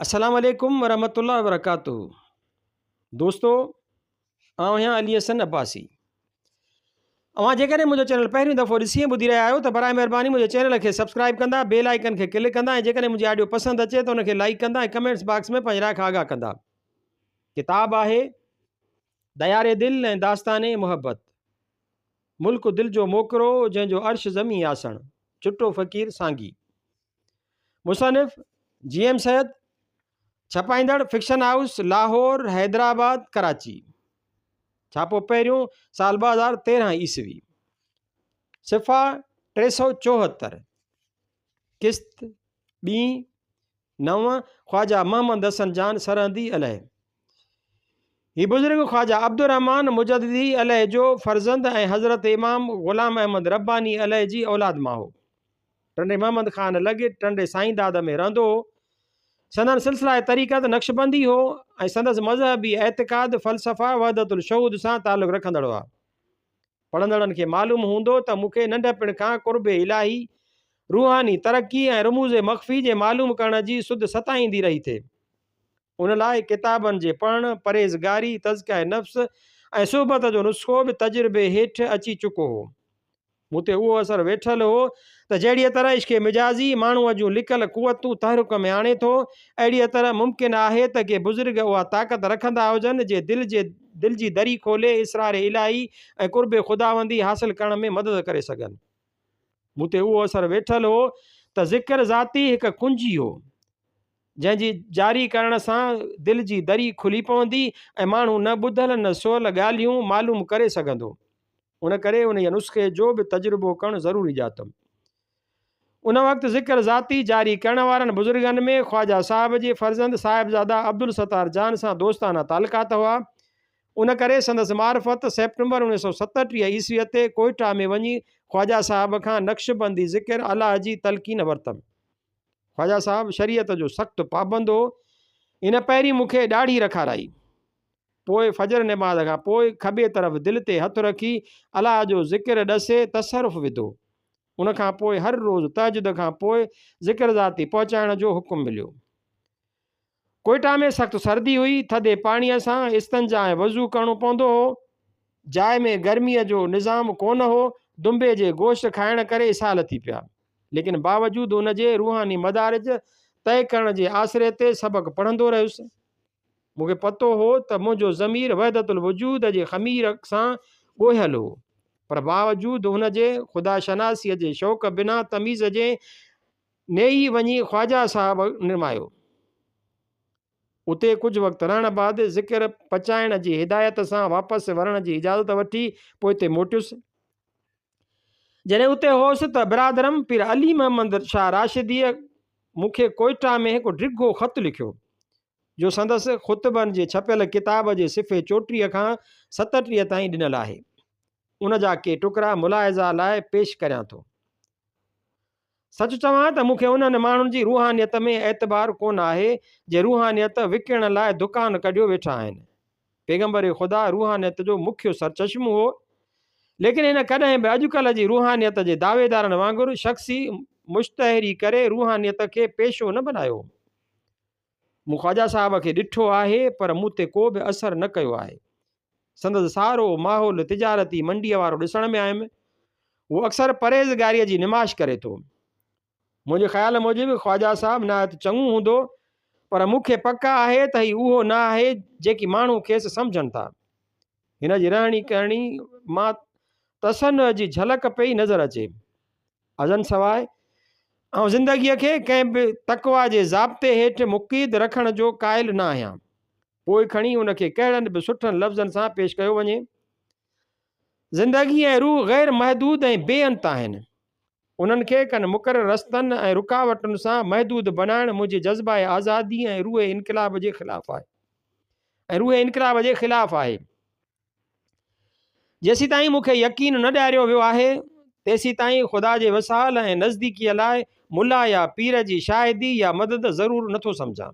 अस्सलाम वालेकुम वरहमतुल्लाहि वबरकातुहू। दोस्तों, आउं आहियां अली हसन अब्बासी। अवां जेकॾहिं मुंहिंजो चैनल पहिरियों दफ़ो ॾिसी ॿुधी रहिया आहियो त बराए महिरबानी मुंहिंजे चैनल खे सब्सक्राइब कंदा, बेल आइकन खे क्लिक कंदा ऐं जेकॾहिं मुंहिंजी ऑडियो पसंदि अचे त उनखे लाइक कंदा ऐं कमेंट्स बॉक्स में पंहिंजी राय खां आगाह कंदा। किताब आहे दयारे दिल ऐं दास्ताने मुहबत। मुल्क दिल जो मोकिरो जंहिंजो अर्श ज़मी आसण। चुटो फ़कीर सांगी। मुसनिफ़ GM सैयद। छपाईंदड़ फिक्शन हाउस लाहौर, हैदराबाद, कराची। छापो पहिरियों साल 2013 ईस्वी। सिफ़ा 374। किस्त ॿी 9। ख्वाजा मोहम्मद हसन जान सरहदी अलह। ही बुज़ुर्ग ख्वाजा अब्दुर्रहमान मुजद्दिदी अलह जो फ़र्ज़ंद ऐं हज़रत इमाम ग़ुलाम अहमद रब्बानी अलह जी औलाद मां हो। टंडे मोहम्मद ख़ान लॻे टंडे साईं दाद में रहंदो हो। संदन सिलसिला तरीक़त नक्शबंदी हो ऐं संदसि मज़हबी एतिक़ाद फ़लसफ़ा वहदतुल शहूद सां ताल्लुक़ रखंदड़ हुआ। पढ़ंदड़नि खे मालूम हूंदो त मूंखे नंढपिण खां क़ुर्बे इलाही, रूहानी तरक़ी ऐं रमूज़े मख़फ़ी जे मालूम करण जी सुध सताईंदी रही थे। उन लाइ किताबनि जे पढ़णु, परहेज़गारी, तज़किया नफ़्स ऐं सुहबत जो नुस्ख़ो बि तजुर्बे हेठि अची चुको हो। मूं ते उहो असरु वेठल हो त जहिड़ीअ तरह इश्क़ मिजाज़ी माण्हूअ जूं लिकल कुवतूं तहरुक में आणे थो, अहिड़ीअ तरह मुमकिन आहे त के बुज़ुर्ग उहा ताक़त रखंदा हुजनि जे दिल जी दरी खोले इसरार इलाही ऐं क़ुर्बे ख़ुदावंदी हासिल करण में मदद करे सघनि। मूं ते उहो असरु वेठल हो त ज़िक्र ज़ाती हिकु कुंजी हो जंहिंजी जारी करण सां दिल जी दरी खुली पवंदी ऐं माण्हू न ॿुधल न सोयल ॻाल्हियूं मालूम करे सघंदो। उन करे उन नुस्ख़े जो बि तजुर्बो करणु ज़रूरी ॼातमि। उन वक़्तु ज़िक्र ज़ाती जारी करण वारनि बुज़ुर्गनि में ख्वाजा साहब जे फ़र्ज़ंद साहिबज़ादा अब्दुल सत्तार जान सां दोस्ताना ताल्लुकात हुआ। उन करे संदसि मार्फत सेप्टेम्बर 1937 ईस्वीअ ते कोयटा में वञी ख्वाजा साहब खां नक्शबंदी ज़िक्र अलाह जी तलक़ीन वरितमि। ख्वाजा साहब शरीयत जो सख़्तु पाबंद हो। इन पहिरीं मूंखे ॾाढ़ी रखाराई, पोइ फजर नमाज़ खां पोइ खॿे तरफ़ दिलि ते हथु रखी अलाह जो ज़िक्र ॾसे तसरुफ़ विधो। उन खां पोइ हर रोज़ु तहजुद खां पोइ ज़िक्र ज़ाती पहुचाइण जो हुकुम मिलियो। कोयटा में सख़्तु सर्दी हुई। थधे पाणीअ सां इस्तंजा ऐं वज़ू करणो पवंदो हो। जाइ में गर्मीअ जो निज़ाम कोन हो। दुंबे जे गोश्त खाइण करे इसाल थी पिया, लेकिन बावजूदि उन जे रूहानी मदारिज तय करण जे आसिरे ते सबक़ पढ़ंदो रहियुसि। मूंखे पतो हो त मुंहिंजो ज़मीर वहदतुल वजूद जे ख़मीर सां ॻोहियल हो, पर बावजूदि हुन जे ख़ुदा शनासीअ जे शौक़ बिना तमीज़ जे नेही वञी ख्वाजा साहब निमायो। उते कुझु वक़्तु रहण बाद ज़िक्र पचाइण जी हिदायत सां वापसि वरण जी इजाज़त वठी पोइ हिते मोटियुसि। जॾहिं उते होसि त बिरादरम पीर अली मोहम्मद शाह राशिदीअ मूंखे कोयटा में हिकु डिघो ख़तु लिखियो जो संदसि ख़ुतबनि जे छपियल किताब जे सिफ़े 34 खां 37 ताईं ॾिनल आहे। उन जा के टुकड़ा मुलाहिज़ा लाइ पेश करियां थो। सच चवां त मूंखे उन्हनि माण्हुनि जी रूहानियत में एतबार कोन आहे जे रूहानियत विकिणण लाइ दुकान कढियो वेठा आहिनि। पैगम्बर ख़ुदा रूहानियत जो मुख्य सरचश्मो हो, लेकिन हिन कॾहिं बि अॼुकल्ह जी रूहानियत जे दावेदारनि वांगुरु शख़्सी मुश्तहरी करे रूहानियत खे पेशो न बनायो। मूं ख्वाजा साहब खे ॾिठो आहे, पर मूं ते को बि असरु न कयो आहे। संदसि सारो माहौल तिजारती मंडीअ वारो ॾिसण में आयुमि। उहो अक्सर परहेज़गारीअ जी निमाश करे थो। मुंहिंजे ख़्याल मूजिबि ख्वाजा साहब नायत चङो हूंदो, पर मूंखे पक आहे त ही उहो न आहे जेकी माण्हू खेसि सम्झनि था। हिन जी रहणी करणी मां तसन्न जी झलक पई नज़र अचे। अज़न सवाइ ऐं ज़िंदगीअ खे कंहिं बि तक़वा जे ज़ाब्ते हेठि मुक़ीद रखण जो क़ाइल न आहियां। पोइ खणी उनखे कहिड़नि बि सुठनि लफ़्ज़नि सां पेश कयो वञे। ज़िंदगी ऐं रूह ग़ैर महदूद ऐं बेअंत आहिनि। उन्हनि खे कनि मुक़रर रस्तनि ऐं रुकावटुनि सां महदूद बनाइण मुंहिंजे जज़्बा आज़ादी ऐं रूह इनक़लाब जे ख़िलाफ़ु आहे। जेसीं ताईं मूंखे यकीन न ॾियारियो वियो आहे, तेसीं ताईं ख़ुदा जे वसाल ऐं नज़दीकीअ लाइ मुला या पीर जी शाहिदी या मदद ज़रूरु नथो सम्झां।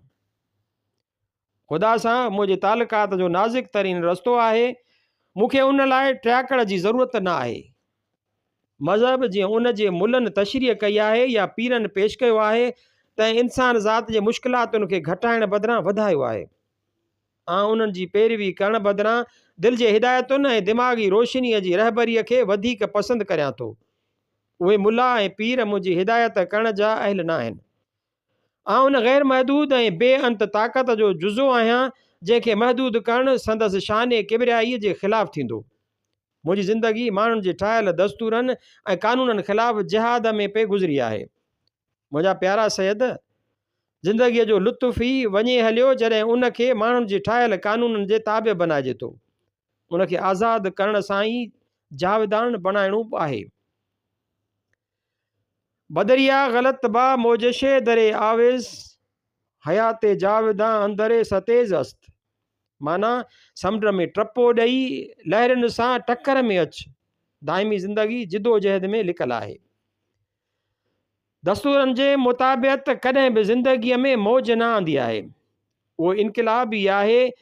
ख़ुदा सां मुंहिंजे ताल्लुकात जो नाज़ुक तरीन रस्तो आहे। मूंखे उन लाइ ट्रियाकड़ जी ज़रूरत न आहे। मज़हब जीअं उन जे मुलनि तशरीह कई आहे या पीरनि पेश कयो आहे, त इंसान ज़ात जे मुश्किलातुनि खे घटाइण बदिरां वधायो आहे। उन्हनि जी पैरवी करण बदिरां दिलि जे हिदायतुनि ऐं दिमाग़ी रोशनीअ जी रहबरीअ खे वधीक पसंदि करियां थो। उहे मुला ऐं पीर मुंहिंजी हिदायत करण जा अहल न आहिनि। उन ग़ैर महदूद ऐं बेअंत ताक़त जो जुज़ो आहियां जंहिंखे महदूद करणु संदसि शान किबरियाईअ जे ख़िलाफ़ु थींदो। मुंहिंजी ज़िंदगी माण्हुनि जे ठाहियल दस्तूरनि ऐं कानूननि ख़िलाफ़ु जिहाद में पे गुज़री आहे। मुंहिंजा प्यारा सैद, ज़िंदगीअ जो लुत्फ़ ई वञे हलियो जॾहिं उनखे माण्हुनि जे ठाहियल कानूननि जे ताबे बनाइजे थो। उनखे आज़ादु करण सां ई जावेदान बणाइणो आहे। बदरिया ग़लत बा मोजशे दरे आवेज़ हयाते जावेदा अंदरे सतेज़ अस्त। माना समुंड में टपो ॾेई लहरुनि सां टकर में अच। दाइमी ज़िंदगी जिदोजहद में लिकल आहे। दस्तूरनि जे मुताबिक़ कॾहिं बि ज़िंदगीअ में मौज न आंदी आहे। उहो इनक़िलाब ई आहे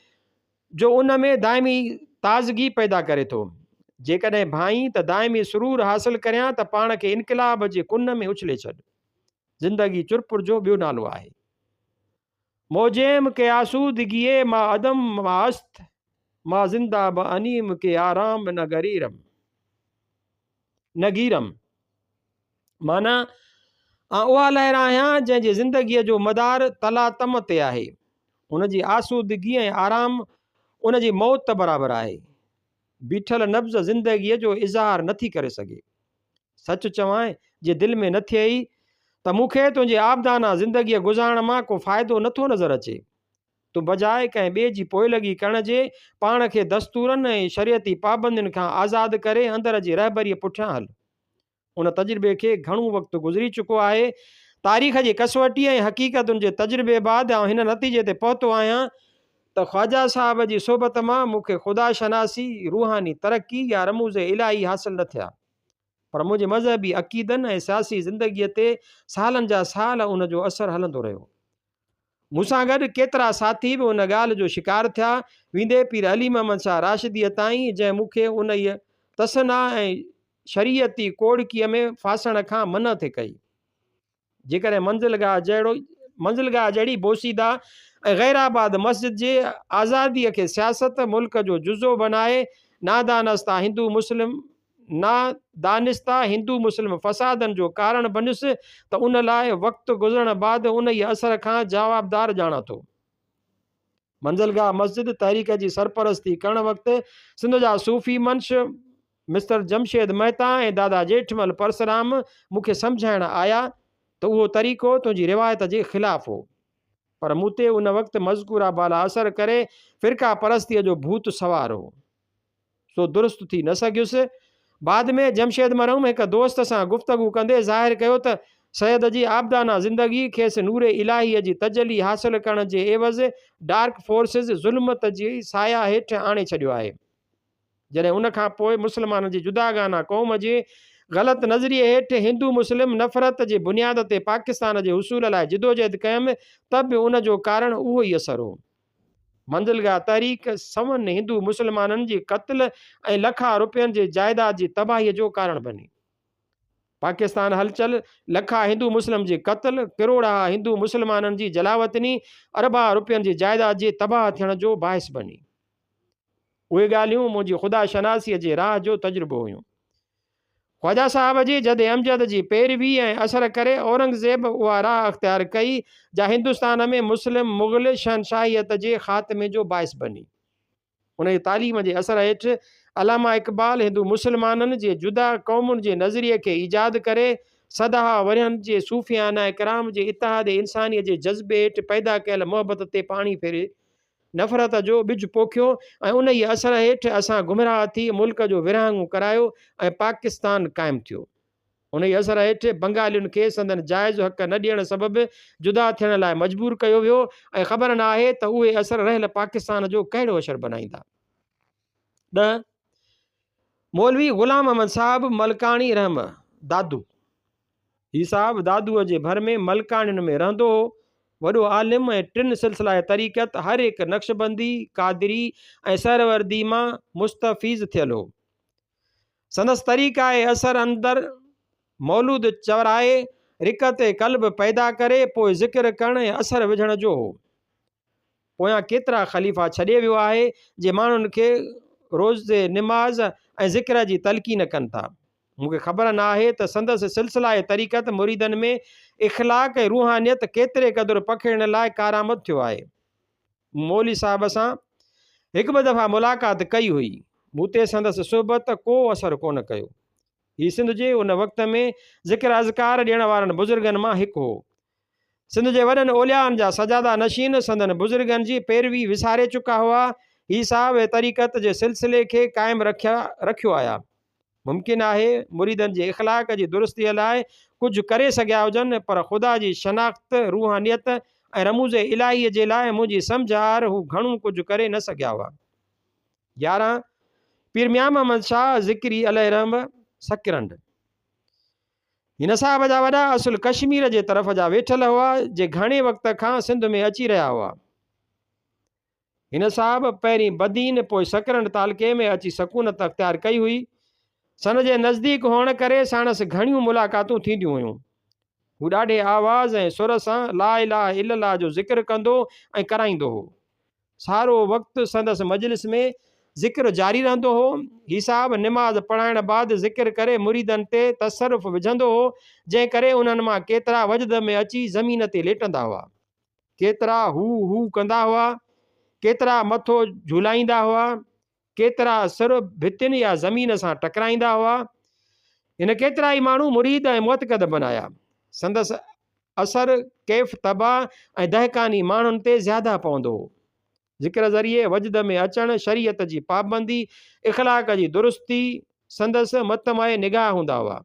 जो उन में दाइमी ताज़गी पैदा करे थो। जेकॾहिं भाई त दाइमी सुरूर हासिल करियां त पाण खे इनक़िलाब जे कुन में उछले छॾ। ज़िंदगी चुरपुर जो ॿियो नालो आहे। मौजेम के आसूदगीए मां अदम मां अस्त मां ज़िंदा ब अनीम के आराम नगीरम। माना उहा लहर आहियां जंहिंजी ज़िंदगीअ जो मदार तलातम ते आहे। उनजी आसूदगी ऐं आराम उनजी मौत बराबरि आहे। बीठल नब्ज़ ज़िंदगीअ जो इज़हार नथी करे सघे। सच चवां जे दिलि में न थिए ई त मूंखे तुंहिंजे आबदाना ज़िंदगीअ गुज़ारण मां को फ़ाइदो नथो नज़र अचे। तूं बजाए कंहिं ॿिए जी पोइलगी करण जे पाण खे दस्तूरनि ऐं शरीयती पाबंदियुनि खां आज़ादु करे अंदर जी रहबरीअ पुठियां हल। उन तजुर्बे खे घणो वक़्तु गुज़री चुको आहे। तारीख़ जी कसवटी ऐं हक़ीक़तुनि जे तजुर्बे बाद हिन नतीजे ते पहुतो आहियां त ख्वाजा साहब जी सोबत मां मूंखे ख़ुदा शनासी, रूहानी तरक़ी या रमूज़ इलाही हासिल न थिया, पर मुंहिंजे मज़हबी अक़ीदनि ऐं सियासी ज़िंदगीअ ते सालनि जा साल उन जो असरु हलंदो रहियो। मूंसां गॾु केतिरा साथी बि उन ॻाल्हि जो शिकार थिया, वेंदे पीर अली मोहम्मद शाह राशिदीअ ताईं, जंहिं मूंखे उन ई तसना ऐं शरीयती कोड़कीअ में फासण खां मन थे कई। जेकॾहिं मंज़िलगाह जहिड़ी बोसीदा ऐं गैराबाद मस्जिद जे आज़ादीअ खे सियासत मुल्क जो जुज़ो बनाए नादानिस्ता हिंदू मुस्लिम फ़सादनि जो कारण बनियुसि त उन लाइ वक़्तु गुज़रण बाद उन ई असर खां जवाबदार ॼाणा थो। मंज़िलगाह मस्जिद तहरीक जी सरपरस्ती करण वक़्तु सिंध जा सूफ़ी मंश मिस्टर जमशेद मेहता ऐं दादा जेठमल परसराम मूंखे सम्झाइण आया त उहो तरीक़ो तुंहिंजी रिवायत जे ख़िलाफ़ु हो, पर मूं ते उन वक़्तु मज़कूरा बाला असर करे फ़िरका परस्तीअ जो भूत सवार हो, सो दुरुस्त थी न सघियुसि। बाद में जमशेद मरहूम हिकु दोस्त सां गुफ़्तगू कंदे ज़ाहिर कयो त सैद जी आबदाना ज़िंदगी खेसि नूर इलाहीअ जी तजली हासिल करण जे एवज़ डार्क फोर्सिस ज़ुल्मत जी साया हेठि आणे छॾियो आहे। जॾहिं उन खां पोइ मुस्लमाननि जी जुदागाना क़ौम जे ग़लति नज़रिए हेठि हिंदू मुस्लिम नफ़रत जे बुनियाद ते पाकिस्तान जे हुसूल लाइ जिदोजहद कयमि त बि उन जो कारण उहो ई असर हो। मंज़िलगाह तहरीक सवन हिंदू मुस्लमाननि जी क़त्ल ऐं लखा रुपयनि जे जाइदाद जी तबाहीअ जो कारण बनी। पाकिस्तान हलचल लखा हिंदू मुस्लिम जे क़त्ल, किरोड़ा हिंदू मुस्लमाननि जी जलावतनी, अरबा रुपयनि जी जाइदाद जे तबाह थियण जो बाहिस बनी। उहे ॻाल्हियूं मुंहिंजी ख़ुदा शनासीअ जे राह जो तजुर्बो हुयूं। ख्वाजा साहब जी जदे अमजद जी पैरवी ऐं असर करे औरंगज़ेब उहा राह अख़्तियार कई जा हिंदुस्तान में मुस्लिम मुग़ल शहनशाहियत जे ख़ात्मे जो बाहिस बनी। उन जी तालीम जे असर हेठि अलामा इक़बाल हिंदू मुस्लमाननि जे जुदा क़ौमुनि जे नज़रिए खे ईजाद करे सदाह वरियनि जे सूफ़ियाना इकराम जे इतिहाद इंसानियत जे जज़्बे हेठि पैदा कयल मोहबत ते पाणी फेरे नफ़रत जो ॿिज पोखियो ऐं उन ई असर हेठि असां गुमराह थी मुल्क जो विरहाङो करायो ऐं पाकिस्तान क़ाइमु थियो। उन ई असर हेठि बंगालियुनि खे संदन जाइज़ हक़ न ॾियण सबबि जुदा थियण लाइ मजबूर कयो वियो ऐं ख़बर न आहे त उहे असर रहियल पाकिस्तान जो कहिड़ो असर बनाईंदा। 10 मौलवी ग़ुलाम अहमद साहब मलकाणी रहम दादू। ही साहब दादूअ जे भर में मलकाणियुनि में रहंदो हो। वॾो आलिम ऐं 3 सिलसिला तरीक़त हर हिकु नक्शबंदी, कादरी ऐं सरवर्दी मां मुस्तफ़ीज़ थियल हो। संदसि तरीक़ा ऐं असर अंदर मौलूद चवराए रिकत क़ल्ब पैदा करे पोइ ज़िक्र करण ऐं असर विझण जो हो। पोयां केतिरा ख़लीफ़ा छॾे वियो आहे जे माण्हुनि खे रोज़ निमाज़ ऐं ज़िक्र जी तलक़ीन कनि था। मूंखे ख़बर न आहे त संदसि सिलसिला ऐं तरीक़त मुरीदनि में इख़लाक़ ऐं रूहानियत केतिरे क़दुरु पखिड़ण लाइ कारआमद थियो आहे। मौली साहिब सां हिकु ॿ दफ़ा मुलाक़ात कई हुई, मूं ते संदसि सोबत को असरु कोन कयो। हीउ सिंध जे उन वक़्त में ज़िक्र अज़कार ॾियण वारनि बुज़ुर्गनि मां हिकु हो। सिंध जे वॾनि ओलियानि जा सजादा नशीन संदनि बुज़ुर्गनि जी पैरवी विसारे चुका हुआ। हीउ साहब ऐं तरीक़त जे सिलसिले खे क़ाइमु रखियो आया। मुमकिन आहे मुरीदनि जे इख़लाक़ जी दुरुस्तीअ लाइ कुझु करे सघिया हुजनि, पर ख़ुदा जी शनाख़्त रूहानियत ऐं रमूज़ इलाहीअ जे लाइ मुंहिंजी सम्झ हार हू घणो कुझु करे न सघिया हुआ। 11 पीर मियां मोहम्मद शाह ज़िक्री अलैहिर्रहम सकिरंड। हिन साहब जा वॾा असुल कश्मीर जे तरफ़ जा वेठल हुआ, जे घणे वक़्त खां सिंध में अची रहिया हुआ। हिन साहब पहिरीं बदीन पोइ सकिरंड तालुके में अची सकूनत अख़्तियार कई हुई। सन जे नज़दीक हुअण करे साणसि घणियूं मुलाक़ातूं थींदियूं हुयूं। हू ॾाढे आवाज़ ऐं सुर सां ला इलाहा इल्लल्लाह जो ज़िक्र कंदो ऐं कराईंदो हो। सारो वक़्तु संदसि मजलिस में ज़िक्र जारी रहंदो हो। ही साहब निमाज़ पढ़ाइण बाद ज़िक्र करे मुरीदनि ते तसरुफ़ विझंदो हो, जंहिं करे उन्हनि मां केतिरा वजद में अची ज़मीन ते लेटंदा हुआ, केतिरा हू कंदा हुआ, केतिरा मथो झुलाईंदा हुआ, केतिरा सिर भितियुनि या ज़मीन सां टकराईंदा हुआ। हिन केतिरा ई माण्हू मुरीद ऐं मुअतक़द बनाया। संदसि असर कैफ़ तबाह ऐं दहकानी माण्हुनि ते ज़्यादा पवंदो हो। ज़िक्र ज़रिए वजद में अचणु, शरीयत जी पाबंदी, इख़लाक़ जी दुरुस्ती संदसि मतमए निगाह हूंदा हुआ।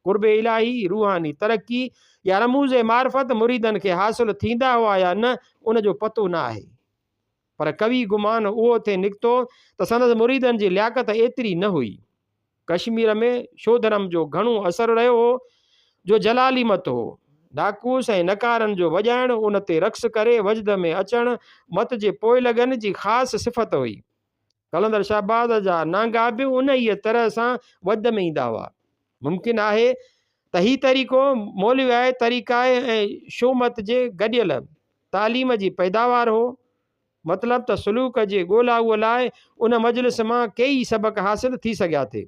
क़ुर्ब इलाही, रूहानी तरक़ी या रमूज़ मार्फत मुरीदनि खे हासिलु थींदा हुआ या न, उनजो पतो न आहे। पर कवि गुमान उहो थिए निकितो त संदसि मुरीदनि जी लियाक़त एतिरी न हुई। कश्मीर में शोधरम जो घणो असरु रहियो हो, जो जलाली मत हो। नाकूस ऐं नकारनि जो वॼाइणु, उन ते रक़्स करे वजद में अचणु मत जे पोइ लॻनि जी ख़ासि सिफ़त हुई। कलंदर शहबाज़ जा नांगा बि उन ई तरह सां वजद में ईंदा हुआ। मुमकिन आहे त हीउ तरीक़ो मौलवी तरीक़ा ऐं शोमत जे गॾियल तालीम जी पैदावार हो। मतिलबु त सलूक जे ॻोल्हा उहो लाइ उन मजलिस मां कई सबक़ हासिल थी सघिया थे।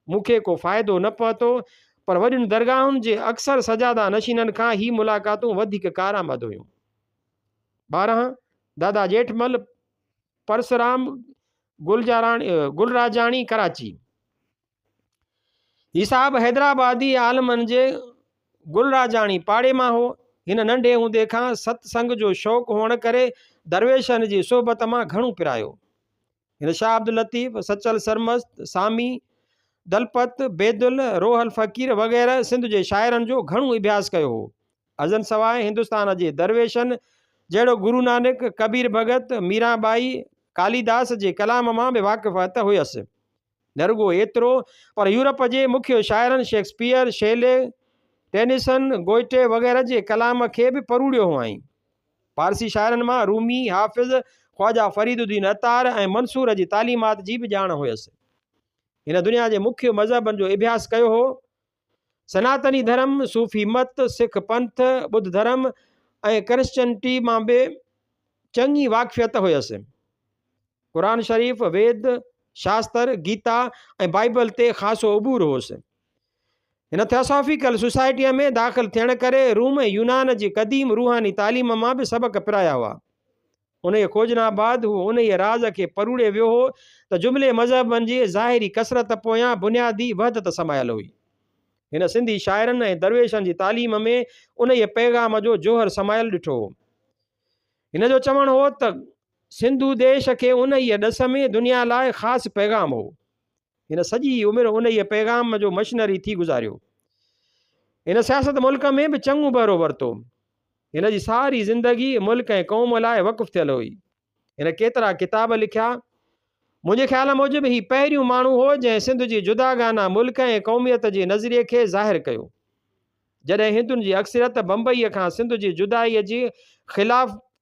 मूंखे को फ़ाइदो न पहुतो, पर वॾियुनि दरगाहुनि जे अक्सर सजादा नशीननि खां ही मुलाक़ातूं वधीक कारआमद हुयूं। 12 दादा जेठमल परसराम गुलराजाणी कराची। ही साहब हैदराबादी आलमनि जे गुलराजाणी पाड़े मां हो। हिन नंढे हूंदे खां सत्संग जो शौक़ु हुअण करे दरवेशनि जी सोबत मां घणो पिरायो। हिन शाह अब्दुल लतीफ़, सचल सरमस्त, सामी, दलपत, बेदुल, रोहल फ़कीर वग़ैरह सिंध जे शाइरनि जो घणो अभ्यास कयो हो। अज़न सवाइ हिंदुस्तान जे दरवेशनि जहिड़ो गुरु नानक, कबीर भगत, मीराबाई, कालीदास जे कलाम मां बि वाक़िफ़त हुयसि। न रुगो एतिरो, पर यूरोप जे मुख्य शाइरनि शेक्सपियर, शेले, टेनिसन, गोइटे वग़ैरह जे कलाम खे बि परूड़ियो हुआईं। पारसी शाइरनि मां रूमी, हाफ़िज़, ख्वाजा फरीदुद्दीन अतार ऐं मंसूर जी तालीमात जी बि ॼाण हुयसि। हिन दुनिया जे मुख्य मज़हबनि जो अभ्यास कयो हो। सनातनी धर्म, सूफ़ी मत, सिख पंथ, बुद्ध धर्म ऐं क्रिश्चनिटी मां बि चङी वाक़िफ़ियत हुयसि। क़ुरान शरीफ़, वेद, शास्त्र, गीता ऐं बाइबल ते ख़ासो उबूर होसि। हिन थियोसॉफिकल सोसाइटीअ में दाख़िल थियण करे रूम ऐं यूनान जी क़दीम रूहानी तालीम मां बि सबक़ पिराया हुआ। उन जे खोजना बाद हू उन ई राज़ खे परूड़े वियो हो त जुमिले मज़हबनि जी ज़ाहिरी कसरत पोयां बुनियादी वहदत समायल हुई। हिन सिंधी शाइरनि ऐं दरवेशनि जी तालीम में उन ई पैगाम जो जोहर समायल ॾिठो हो। हिन जो चवणु हो त सिंधु देश खे उन ई ॾस में दुनिया लाइ ख़ासि पैगाम हो। हिन सॼी उमिरि उन ई पैगाम जो मशीनरी थी गुज़ारियो। हिन सियासत मुल्क में बि चङो बहिरो वरितो। हिन जी सारी ज़िंदगी मुल्क ऐं क़ौम लाइ वक़फ़ थियल हुई। हिन केतिरा किताब लिखिया। मुंहिंजे ख़्याल मूजिबि ही पहिरियों माण्हू हो जंहिं सिंध जी जुदागाना मुल्क ऐं क़ौमियत जे नज़रिए खे ज़ाहिर कयो। जॾहिं हिंदुनि जी अक्सरियत बम्बईअ खां सिंध जी जुदाईअ जी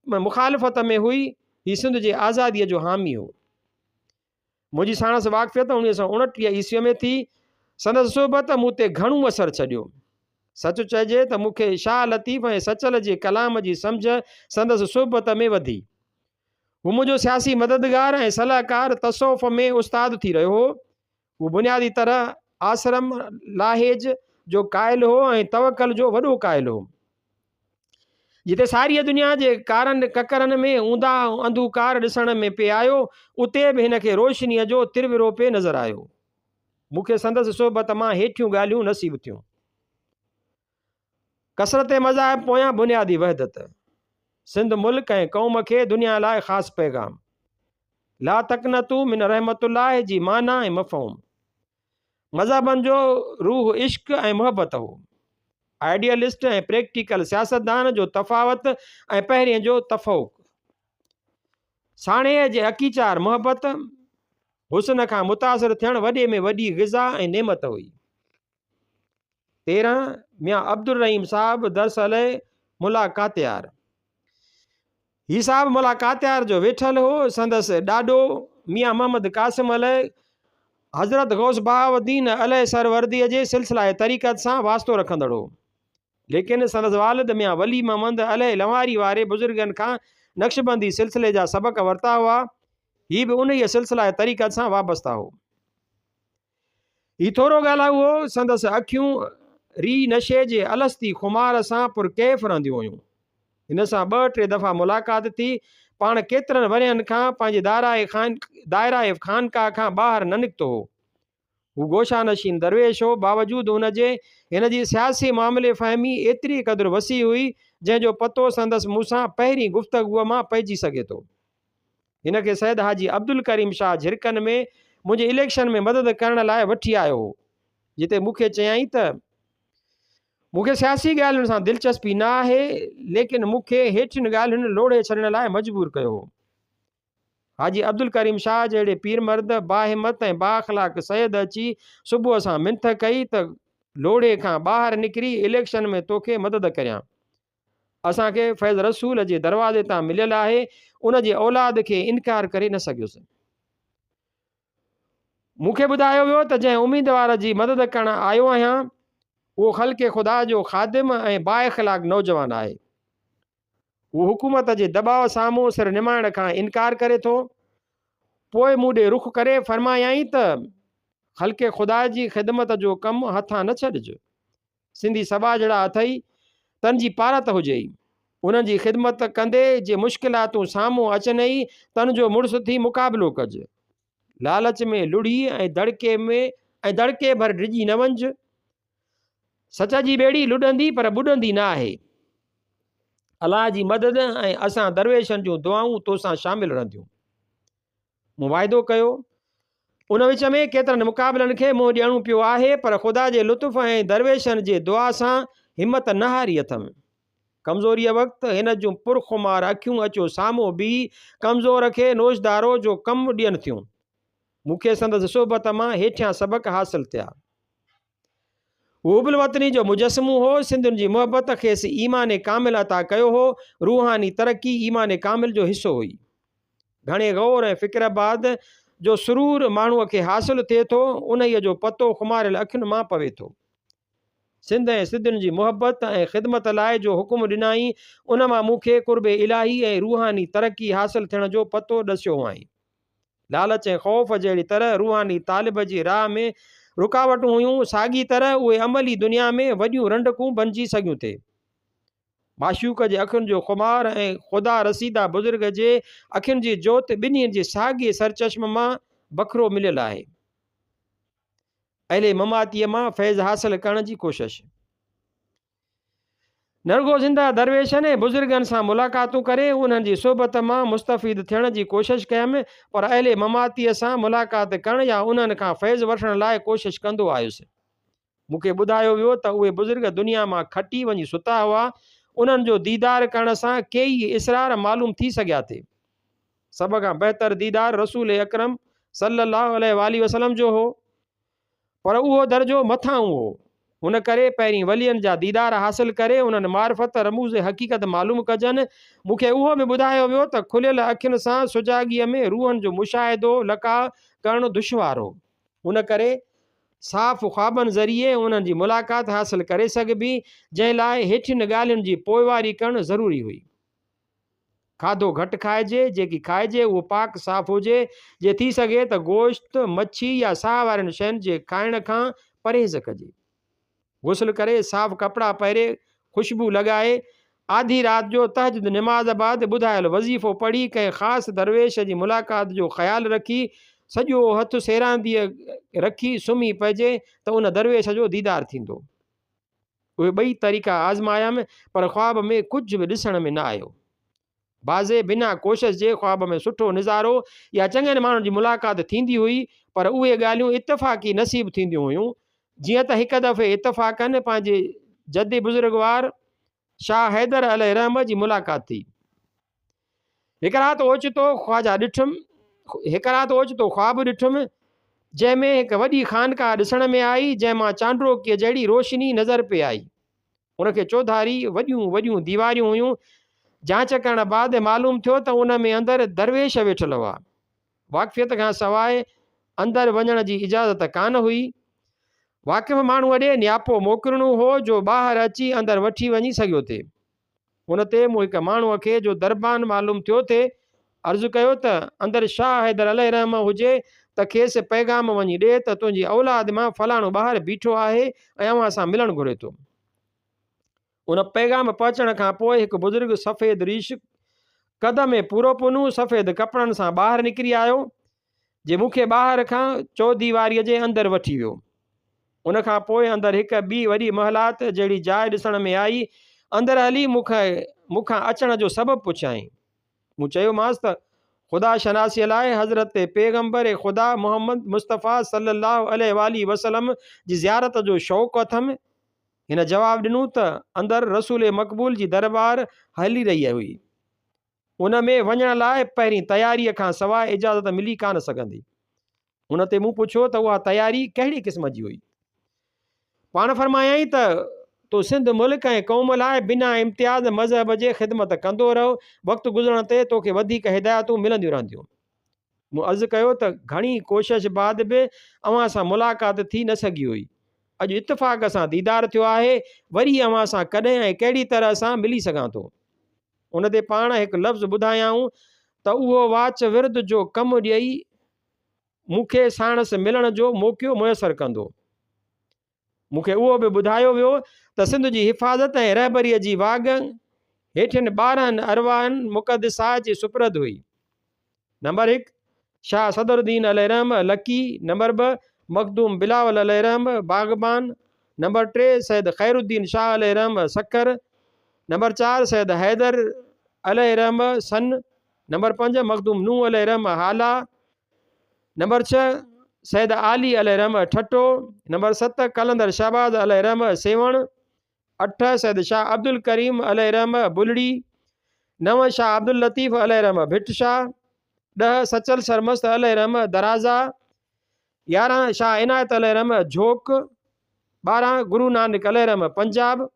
मुखालिफ़त में हुई, ही सिंध जे आज़ादीअ जो हामी हो। मुंहिंजी साणसि वाक़िफ़ियत 1929 ईस्वीअ में थी। संदसि सोबत मूं ते घणो असरु छॾियो। सच चइजे त मूंखे शाह लतीफ़ ऐं सचल जे कलाम जी सम्झ संदसि सोबत में वधी। हू मुंहिंजो सियासी मददगार ऐं सलाहकार तसौफ़ में उस्ताद थी रहियो हो। हू बुनियादी तरह आश्रम लाहेज जो क़ाइल हो ऐं तवकल जो वॾो क़ाइल हो। जिते सारी दुनिया जे कारनि ककरनि में ऊंदा अंधकार ॾिसण में पे आयो, उते बि हिन खे रोशनीअ जो तिरविरो पे नज़र आयो। मूंखे संदसि सोबत मां हेठियूं ॻाल्हियूं नसीब थियूं। कसरत मज़ाहिब पोयां बुनियादी वहदत। सिंध मुल्क ऐं क़ौम खे दुनिया लाइ ख़ासि पैगाम। ला तकनतू मिन रहमतुल्लाह जी माना ऐं मफ़हूम। मज़हबनि जो रूह इश्क ऐं मुहबत हो। आइडियलिस्ट ऐं प्रैक्टिकल सियासतदान जो तफ़ावत ऐं पहिरें जो तफ़ौक़। साणे जे अकीचार मुहबत, हुस्न खां मुतासिर थियण वॾे में वॾी ग़िज़ा ऐं नेमत हुई। 13 मियां अब्दुल रहीम साहब दरअसल मुलाक़ातियार। ही साहब मुलाक़ातियार जो वेठल हो। संदसि ॾाॾो मियां मोहम्मद कासिम अलैह हज़रत गौस बहाउद्दीन अलैह सरवर्दीअ जे सिलसिला तरीक़त सां वास्तो रखंदड़ हो। लेकिन संदसि वालिद मियां वली मोहम्मद अलैह लवारी वारे बुज़ुर्गनि खां नक्शबंदी सिलसिले जा सबक़ वरिता हुआ। ही बि उन ई सिलसिला तरीक़त सां वाबस्ता हो। ही थोरो ॻाल्हायो हो। संदसि अखियूं री नशे जे अलस्ती खुमार सां पुरकैफ़ रहंदियूं हुयूं। हिन सां 2-3 दफ़ा मुलाक़ात थी। पाण केतिरनि वरियनि खां पंहिंजे दायरा ख़ानका खां ॿाहिरि न निकितो हो। हू गोशा नशीन दरवेश हो। बावजूद हुनजे हिन जी सियासी मामले फ़हमी एतिरी क़दुरु वसी हुई जंहिंजो पतो संदसि मूंसां पहिरीं गुफ़्तगूअ मां पइजी सघे थो। हिन खे सैयद हाजी अब्दुल करीम शाह झिरकनि में मुंहिंजे इलेक्शन में मदद करण लाइ वठी आयो हो। जिते मूंखे चयाईं त मूंखे सियासी ॻाल्हियुनि सां दिलचस्पी न आहे, लेकिन मूंखे हेठियुनि ॻाल्हियुनि लोड़े छॾण लाइ मजबूर कयो हो। हाजी अब्दुल करीम शाह जहिड़े पीर मर्द बाहिमत ऐं बाअख़लाक़ सैयद अची सुबुह सां मिंथ कई त लोड़े खां ॿाहिरि निकिरी इलेक्शन में तोखे मदद करियां। असांखे फैज़ रसूल जे दरवाज़े तां मिलियल आहे, उन जे औलाद खे इनकार करे न सघियुसि। मूंखे ॿुधायो वियो त जंहिं उम्मीदवार जी मदद करण आयो आहियां, उहो ख़ल्क़े ख़ुदा जो ख़ादिम ऐं बाइख़लाक़ नौजवान आहे। हू हुकूमत जे दबाव साम्हूं सिर निमाइण खां इनकार करे थो। पोइ मूं ॾे रुख़ करे फरमायाई त ख़ल्क़े ख़ुदा जी ख़िदमत जो कमु हथां न छॾिजो। सिंधी सभा जहिड़ा अथई तन जी पारत हुजेई। उन्हनि जी ख़िदमत कंदे जे मुश्किलातूं साम्हूं अचनि तन जो मुड़ुसु थी मुक़ाबिलो कजे। लालच में लुड़ी ऐं दड़के भर डिॼी न वञिजे। सच जी ॿेड़ी लुॾंदी पर ॿुॾंदी न आहे। अलाह जी मदद ऐं असां दरवेशनि जूं दुआऊं तोसां शामिलु रहंदियूं। मूं वाइदो कयो। उन विच में केतिरनि मुक़ाबिलनि खे मुंहुं ॾियणो पियो आहे, पर ख़ुदा जे लुत्फ़ ऐं दरवेशनि जे दुआ सां हिमत न हारी अथमि। कमज़ोरीअ वक़्तु हिन जूं पुरख़ुमार अखियूं अचो साम्हूं बीह कमज़ोर खे नोशदारो जो कमु ॾियनि थियूं। मूंखे संदसि सोबत मां हेठियां सबक़ हासिल थिया। हू उबुल वतनी जो मुजस्मो हो। सिंधियुनि जी मुहबत खेसि ईमान कामिल अता कयो हो। रूहानी तरक़ी ईमान कामिल जो हिसो हुई। घणे गौर ऐं फ़िक्र बाद जो सुरूर माण्हूअ खे हासिलु थिए थो, उन्हीअ जो पतो खुमारियल अखियुनि मां पवे थो। सिंध ऐं सिंधियुनि जी मुहबत ऐं ख़िदमत लाइ जो हुकुम ॾिनाई, उन मां मूंखे क़ुर्बे इलाही ऐं रूहानी तरक़ी हासिलु थियण जो पतो ॾसियो आई। लालच ऐं ख़ौफ़ जहिड़ी तरह रूहानी तालिब जी राह में रुकावटूं हुयूं, साॻी तरह उहे अमली दुनिया में वॾियूं रंडकूं बणिजी सघियूं थे। माशूक़ जे अखियुनि जो खुमार ऐं ख़ुदा रसीदा बुज़ुर्ग जे अखियुनि जी जोत ॿिन्ही जे साॻिए सरचश्म मां बखरो मिलियल आहे। अहले ममातीअ मां फैज़ हासिल करण जी कोशिश। नरगो ज़िंदा दरवेशनि ऐं बुज़ुर्गनि सां मुलाक़ातूं करे उन्हनि जी सोबत मां मुस्तफ़ीद थियण जी कोशिश कयमि, पर अहले ममातीअ सां मुलाक़ात करण या उन्हनि खां फैज़ वठण लाइ कोशिश कंदो आयुसि। मूंखे ॿुधायो वियो त उहे बुज़ुर्ग दुनिया मां खटी वञी सुता हुआ। उन्हनि जो दीदार करण सां केई इसरार मालूम थी सघिया थे। सभ खां बहितर दीदार रसूल अकरम सल्लल्लाहु अलैहि वसल्लम जो हो, पर उहो दर्जो मथां हो। हुन करे पहिरीं वलियनि जा दीदार हासिल करे उन्हनि मार्फत रमूज़ हक़ीक़त मालूम कजनि। मूंखे उहो बि ॿुधायो वियो त खुलियल अखियुनि सां सुजाॻीअ में रूहनि जो मुशाहिदो लका करणु दुश्वार हो। हुन करे साफ़ ख्वाबनि ज़रिए उन्हनि जी मुलाक़ात हासिल करे सघिबी, जंहिं लाइ हेठियुनि ॻाल्हियुनि जी पोइवारी करणु ज़रूरी हुई। खाधो घटि खाइजे, जेकी खाइजे उहो पाक साफ़ हुजे, जे थी सघे त गोश्त, मच्छी या साह वारनि शयुनि जे खाइण खां परहेज़ कजे। गुस्ल करे, साफ़ कपिड़ा पहिरे, ख़ुशबू लॻाए, आधी राति जो तहजुद निमाज़ बाद ॿुधायल वज़ीफ़ो पढ़ी, कंहिं ख़ासि दरवेश जी मुलाक़ात जो ख़्यालु रखी, सॼो हथु सेरांदीअ रखी सुम्ही पइजे त उन दरवेश जो दीदार थींदो। उहे ॿई तरीक़ा आज़मायमि, पर ख्वाब में कुझु बि ॾिसण में न आयो। बाज़े बिना कोशिश जे ख्वाब में सुठो निज़ारो या चङनि माण्हुनि जी मुलाक़ात थींदी हुई, पर उहे ॻाल्हियूं इतफ़ाक़ी नसीब थींदियूं हुयूं। जीअं त हिकु दफ़े इतफ़ाक़नि पंहिंजे जद्दी बुज़ुर्गवार शाह हैदर अलैहिर्रहम जी मुलाक़ात थी। हिकु राति ओचितो ख्वाबु ॾिठुमि, जंहिंमें हिकु वॾी ख़ानका ॾिसण में आई, जंहिंमां चांड्रोकीअ जहिड़ी रोशनी नज़र पे आई। उनखे चौधारी वॾियूं वॾियूं दीवारियूं हुयूं। जांच करण बाद मालूम थियो त उन में अंदरि दरवेश वेठल हुआ। वाक़फ़ियत खां सवाइ अंदरि वञण जी इजाज़त कान हुई। वाक़िफ़ माण्हू ॾे नियापो मोकिलणो हो जो ॿाहिरि अची अंदरि वठी वञी सघियो थे। उन ते मूं हिकु माण्हूअ खे जो दरबान मालूम थियो थे अर्ज़ु कयो त अंदरि शाह हैदर अलैहिर्रहम हुजे त खेसि पैगाम वञी ॾे त तुंहिंजी औलाद मां फलाणो ॿाहिरि बीठो आहे ऐं अव्हां सां मिलणु घुरे थो। उन पैगाम पहुचण खां पोइ हिकु बुज़ुर्ग सफ़ेद रीश कद में पूरो पुनू सफ़ेद कपिड़नि सां ॿाहिरि निकिरी आयो, जे मूंखे ॿाहिरि खां चौदीवारीअ जे अंदरि वठी वियो। उनखां पोइ अंदरि हिकु ॿी वॾी महलात जहिड़ी जाइ ॾिसण में आई। अंदरि हली मूंखां अचण जो सबबु पुछियईं। मूं चयोमांसि त ख़ुदा शनासीअ लाइ हज़रत पैगम्बर ख़ुदा मोहम्मद मुस्तफ़ा सल्लल्लाहु अलैहि वसल्लम जी ज़ियारत जो शौक़ु अथमि। हिन जवाबु ॾिनो त अंदरि रसूल मक़बूल जी दरबार हली रही हुई। उन में वञण लाइ पहिरीं तयारीअ खां सवाइ इजाज़त मिली कान सघंदी। उन ते मूं पुछियो त उहा तयारी कहिड़ी क़िस्म जी हुई। पाण फरमायईं त तो सिंध मुल्क ऐं क़ौम लाइ बिना इम्तियाज़ मज़हब जे ख़िदमत कंदो रहो, वक़्तु गुज़रण ते तोखे वधीक हिदायतूं मिलंदियूं रहंदियूं। मूं अर्ज़ु कयो त घणी कोशिश बाद बि अव्हां सां मुलाक़ात थी न सघी हुई। अॼु इतफ़ाक़ सां दीदार थियो आहे, वरी अव्हां सां कॾहिं ऐं कहिड़ी तरह सां मिली सघां थो। उन ते पाण हिकु लफ़्ज़ ॿुधायाऊं त उहो वाच विर्द जो कमु ॾेई मूंखे साणसि मिलण जो मौक़ो मुयसरु कंदो। मूंखे उहो बि ॿुधायो वियो त सिंध जी हिफ़ाज़त ऐं रहबरीअ जी वाग हेठियुनि 12 अरवाहनि मुक़दसा जी सुपुर्द हुई। नंबर 1 शाह सदरुद्दीन अलैहिर्रहम लकी, नंबर 2 मखदूम बिलावल अलैहिर्रहम बाग़बान, नंबर 3 सैयद खैरुद्दीन शाह अलैहिर्रहम सखर, नंबर 4 सैयद हैदर अलैहिर्रहम सन, नंबर 5 मखदूम नूह अलैहिर्रहम हाला, नंबर 6 सैयद आली अलैहिर्रहम ठट्टो, नंबर 7 कलंदर शहबाज अलैहिर्रहम सेवण, 8 सैयद शाह अब्दुल करीम अलैहिर्रहम बुलड़ी, 9 शाह अब्दुल लतीफ़ अलैहिर्रहम भिटशाह, 10 सचल सरमस्त अलैहिर्रहम दराज़ा, 11 शाह इनायत अलैहिर्रहम झोक, 12 गुरु नानक अलैहिर्रहम पंजाब।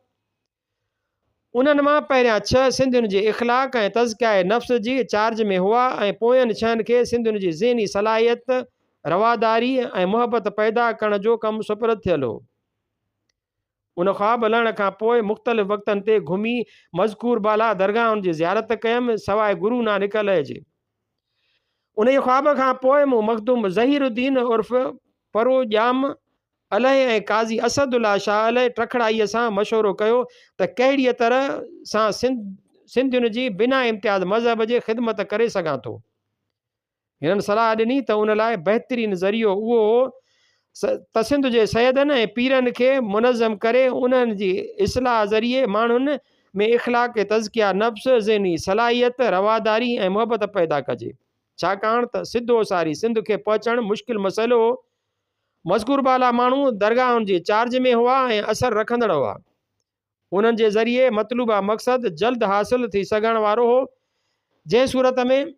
उन्हनि मां पहिरियां 6 सिंधियुनि जे इख़लाक़ ऐं तज़किया नफ़्स जी चार्ज में हुआ ऐं पोयनि 6 खे सिंधियुनि जी ज़हनी सलाहियत, रवादारी ऐं मुहबत पैदा करण जो कमु सुपुर्द थियल हो। उन ख्वाब लहण खां पोइ मुख़्तलिफ़ वक़्तनि ते घुमी मज़कूर बाला दरगाहुनि जी ज़ियारत कयमि सवाइ गुरु नानक अलैहि जे। उन ख्वाब खां पोइ मूं मखदूम ज़हीरुद्दीन उर्फ़ परोजाम अलैहि ऐं काज़ी असदुल्ला शाह अलैहि टखड़ाईअ सां मशवरो कयो त कहिड़ीअ तरह सां सिंधियुनि जी बिना इम्तियाज़ मज़हब जे ख़िदमत करे सघां थो। हिननि सलाह ॾिनी त उन लाइ बहितरीनु ज़रियो उहो हो त सिंध जे सैयदनि ऐं पीरनि खे मुनज़म करे उन्हनि जी इस्लाह ज़रिए माण्हुनि में इख़लाक़ तज़किया नफ़्स, ज़हनी सलाहियत, रवादारी ऐं मुहबत पैदा कजे। छाकाणि त सिधो सारी सिंध खे पहुचणु मुश्किल मसइलो हो। मज़कूर बाला माण्हू दरगाहुनि जी चार्ज में हुआ ऐं असरु रखंदड़ हुआ। उन्हनि जे ज़रिए मतलूबा मक़सदु जल्द हासिल थी सघण वारो हो। जंहिं सूरत में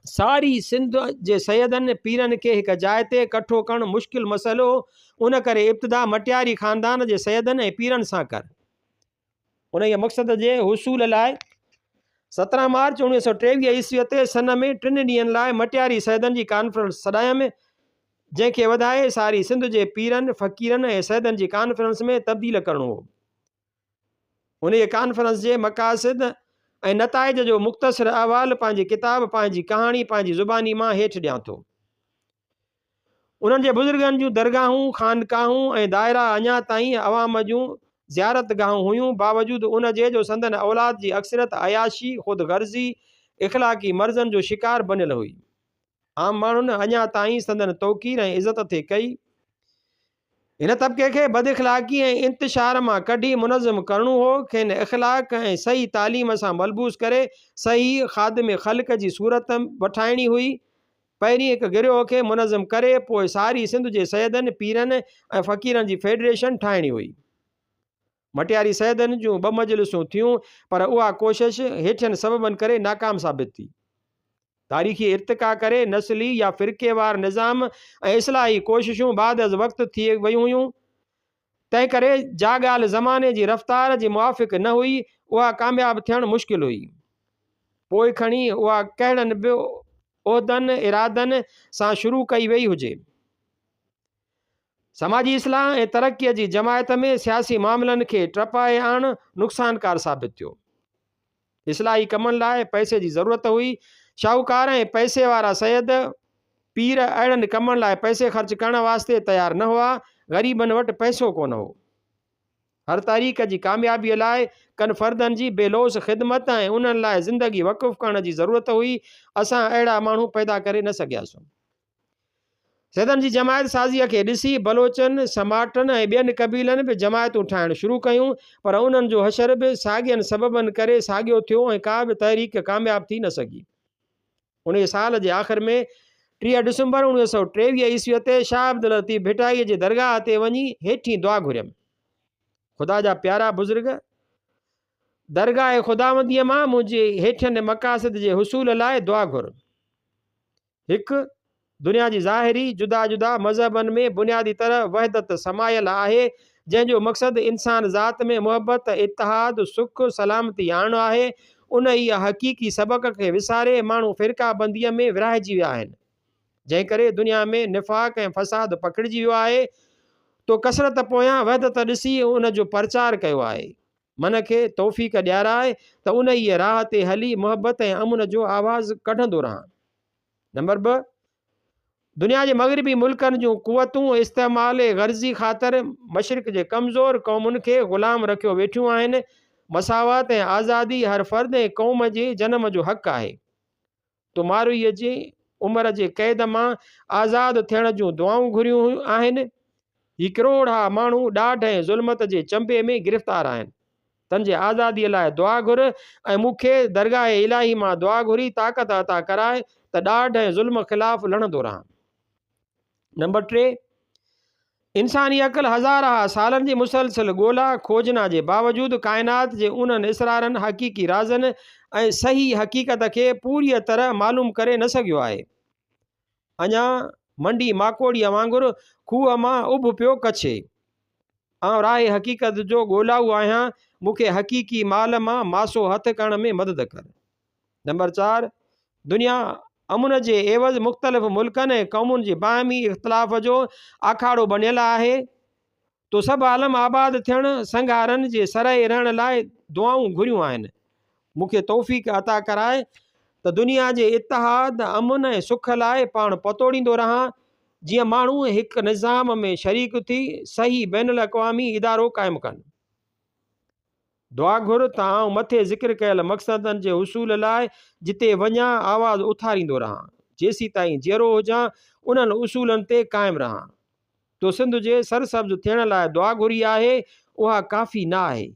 सारी सिंध जे सैयदनि पीरनि खे हिकु जाइ ते इकठो करणु मुश्किल मसइलो हो। उन करे इब्तिदा मटियारी ख़ानदान जे सैयदनि ऐं पीरनि सां कर। उन जे मक़सद जे हुसूल लाइ 17 मार्च 1923 ईस्वीअ ते सन में 3 ॾींहंनि लाइ मटियारी सैयदनि जी कॉन्फ्रेंस सॾायमि, जंहिंखे वधाए सारी सिंध जे पीरनि फ़क़ीरनि ऐं सैदनि जी कॉन्फ्रेंस में तब्दील करणो हो। उन कॉन्फ्रेंस जे मक़ासिद ऐं नताइज जो मुख़्तसिर अहवाल पंहिंजी किताब, पंहिंजी कहाणी, पंहिंजी ज़ुबानी मां हेठि ॾियां थो। उन्हनि जे बुज़ुर्गनि जूं दरगाहूं, ख़ानकाहूं ऐं दायरा अञा ताईं अवाम जूं ज़ियारत गाहूं हुयूं, बावजूदु उन जे जो संदन औलाद जी अक्सरियत अयाशी, ख़ुदि गर्ज़ी, इख़लाक़ी मर्ज़नि जो शिकार बनियल हुई। आम माण्हुनि अञा ताईं संदन तौक़ीर ऐं इज़त थे कई। इन तबिके खे बद इख़लाक़ी ऐं इंतिशार मां कढी मुनज़्ज़म करणो हो, खेनि इख़लाक़ ऐं सही तालीम सां मलबूस करे सही ख़ादिम ख़ल्क़ जी सूरत वठाइणी हुई। पहिरीं हिकु गिरोह खे मुनज़्ज़म करे पोइ सारी सिंध जे सैदनि, पीरनि ऐं फ़क़ीरनि जी फेडरेशन ठाहिणी हुई। मटियारी सैदनि जूं 2 मजलिसूं थियूं, पर उहा कोशिश हेठियनि सबबनि करे नाकाम साबित थी। तारीख़ी इर्तिका करे नस्ली या फ़िरक़ेवार निज़ाम ऐं इस्लाही कोशिशूं बाद अज़ वक़्तु थी वयूं हुयूं। तंहिं करे जा ॻाल्हि ज़माने जी रफ़्तार जी मुआफ़िक़ न हुई, उहा कामयाबु थियणु मुश्किल हुई। पोइ खणी उहा कहिड़नि बि उहिदनि इरादनि सां शुरू कई वई हुजे। समाजी इस्लाह ऐं तरक़ीअ जी जमायत में सियासी मामलनि खे टपाए आणणु नुक़सानकार साबित थियो। इस्लाही कमनि लाइ पैसे जी ज़रूरत हुई। शाहूकार ऐं पैसे वारा सैद पीर अहिड़नि कमनि लाइ पैसे ख़र्च करण वास्ते तयारु न हुआ। ग़रीबनि वटि पैसो कोन हो। हर तारीख़ जी कामयाबीअ लाइ कनि फ़र्दनि जी बेलोस ख़िदमत ऐं उन्हनि लाइ ज़िंदगी वक़ुफ़ करण जी ज़रूरत हुई। असां अहिड़ा माण्हू पैदा करे न सघियासीं। सैदनि जी जमायत साज़ीअ खे ॾिसी बलोचनि, समाटनि ऐं ॿियनि क़बीलनि बि जमायतूं ठाहिणु शुरू कयूं, पर उन्हनि जो हशर बि साॻियनि सबबनि करे साॻियो थियो ऐं का बि तहरीक कामयाबु थी न सघी। उन साल जे आख़िर में 3 डिसंबर 1923 ईस्वीअ ते शाह अब्दुल लतीफ़ भिटाईअ जी दरगाह ते वञी हेठीं दुआ घुरियमि। ख़ुदा जा प्यारा बुज़ुर्ग, दरगाह ख़ुदावंदीअ मां मुंहिंजे हेठियनि मक़ासिद जे हुसूल लाइ दुआ घुर। हिकु, दुनिया जी ज़ाहिरी जुदा जुदा मज़हबनि में बुनियादी तरह वहदत समायल आहे, जंहिंजो मक़सदु इंसान ज़ात में मुहबत, इतिहाद, सुख, सलामती आणणु आहे। उन ई हक़ीक़ी सबक़ खे विसारे माण्हू फ़िरका बंदीअ में विरहाइजी विया आहिनि, जंहिं करे दुनिया में निफ़ाक़ ऐं फ़साद पकिड़िजी वियो आहे। तो कसरत पोयां वहदत ॾिसी उन जो प्रचार कयो आहे। मन खे तौफ़ीक़ ॾियाराए त उन ई राह ते हली मुहबत ऐं अमुन जो आवाज़ कढंदो रहां। नंबर 2, दुनिया जे मग़रिबी मुल्कनि जूं क़ुवतूं इस्तेमाल गर्ज़ी ख़ातिर मशरिक़ जे कमज़ोर क़ौमुनि खे ग़ुलाम रखियो वेठियूं आहिनि। मसावत ऐं आज़ादी हर फ़र्द ऐं क़ौम जे जनम जो हक़ आहे। तुमारुईअ जी उमिरि जे क़ैद मां आज़ादु थियण जूं दुआऊं घुरियूं आहिनि। ही करोड़ा माण्हू ॾाढ ऐं ज़ुल्मत जे चंबे में गिरफ़्तार आहिनि। तन जे आज़ादीअ लाइ दुआ घुर ऐं मूंखे दरगाह इलाही मां दुआ घुरी ताक़त अता कराए त ॾाढ ऐं ज़ुल्म ख़िलाफ़ लड़ंदो रहां। नंबर 3, इंसानी अक़ल हज़ार सालनि जी मुसलसल ॻोल्हा खोजना जे बावजूदु काइनात जे उन्हनि इसरारनि, हक़ीक़ी राज़नि ऐं सही हक़ीक़त खे पूरी तरह मालूम करे न सघियो आहे। अञा मंडी माकोड़ीअ वांगुरु खूह मां उभ पियो कछे। आउं राह हक़ीक़त जो ॻोल्हाऊ आहियां। मूंखे हक़ीक़ी माल मां मासो हथ करण में मदद कर। नंबर 4, दुनिया अमुन जे एवज़ मुख़्तलिफ़ मुल्कनि ऐं क़ौमुनि जी बाहिमी इख़्तिलाफ़ जो आखाड़ो बणियल आहे। तो सभु आलम आबाद थियणु संघारनि जे सराए रहण लाइ दुआऊं घुरियूं आहिनि। मूंखे तौफ़ीक़ अता कराए त दुनिया जे इतिहाद, अमुन ऐं सुख लाइ पाण पतोड़ींदो रहां, जीअं माण्हू हिकु निज़ाम में शरीक थी सही बैनुल अक़वामी इदारो क़ाइमु कनि। दुआ घुर त आउं मथे ज़िक्र कयल मक़सदनि जे हुसूल लाइ जिते वञा आवाज़ उथारींदो रहां। जेसी ताईं जहिड़ो हुजां उन्हनि उसूलनि ते क़ाइमु रहां। तो सिंध जे सरसब्ज़ थियण लाइ दुआ घुरी आहे, उहा काफ़ी न आहे।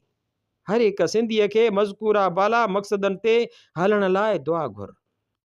हर हिकु सिंधीअ खे मज़कूरा बाला मक़सदनि ते हलण लाइ दुआ घुर।